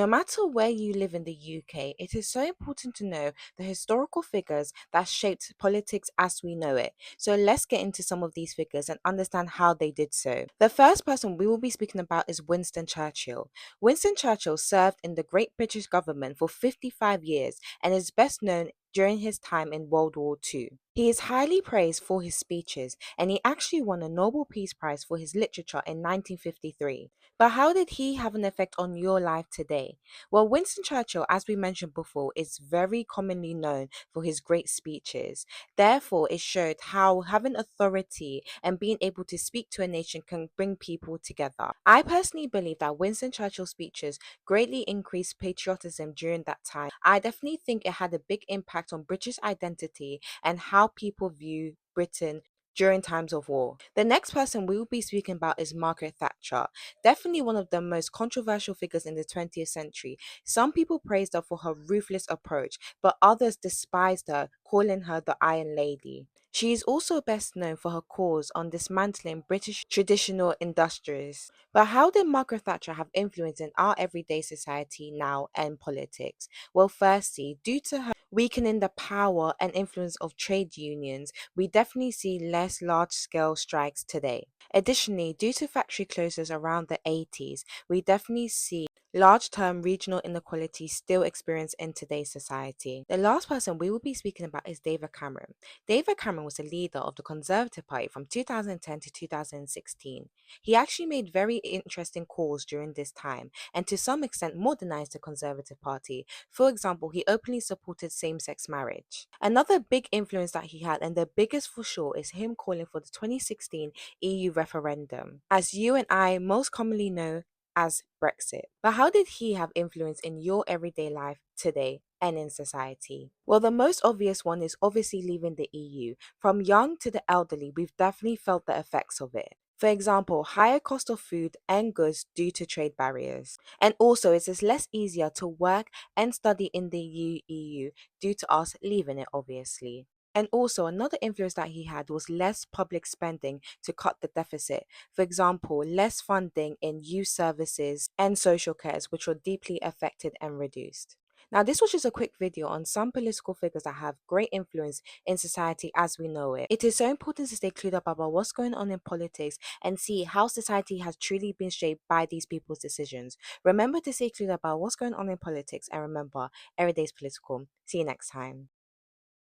No matter where you live in the UK, it is so important to know the historical figures that shaped politics as we know it. So let's get into some of these figures and understand how they did so. The first person we will be speaking about is Winston Churchill. Winston Churchill served in the Great British government for 55 years and is best known during his time in World War II. He is highly praised for his speeches, and he actually won a Nobel Peace Prize for his literature in 1953. But how did he have an effect on your life today? Well, Winston Churchill, as we mentioned before, is very commonly known for his great speeches. Therefore, it showed how having authority and being able to speak to a nation can bring people together. I personally believe that Winston Churchill's speeches greatly increased patriotism during that time. I definitely think it had a big impact on British identity and how people view Britain during times of war. The next person we will be speaking about is Margaret Thatcher. Definitely one of the most controversial figures in the 20th century. Some people praised her for her ruthless approach, but others despised her, calling her the Iron Lady. She is also best known for her cause on dismantling British traditional industries. But how did Margaret Thatcher have influence in our everyday society now and politics? Well, firstly, due to her weakening the power and influence of trade unions, we definitely see less large scale strikes today. Additionally, due to factory closures around the 80s, we definitely see large term regional inequalities still experienced in today's society. The last person we will be speaking about is David Cameron. David Cameron was a leader of the Conservative Party from 2010 to 2016. He actually made very interesting calls during this time and to some extent modernized the Conservative Party. For example, he openly supported same sex marriage. Another big influence that he had, and the biggest for sure, is him calling for the 2016 EU referendum, as you and I most commonly know as Brexit. But how did he have influence in your everyday life today and in society? Well, the most obvious one is obviously leaving the EU. From young to the elderly, we've definitely felt the effects of it. For example, higher cost of food and goods due to trade barriers. And also, it is less easier to work and study in the EU due to us leaving it, obviously. And also, another influence that he had was less public spending to cut the deficit. For example, less funding in youth services and social cares, which were deeply affected and reduced. Now, this was just a quick video on some political figures that have great influence in society as we know it. It is so important to stay clued up about what's going on in politics and see how society has truly been shaped by these people's decisions. Remember to stay clued up about what's going on in politics, and remember, every day is political. See you next time.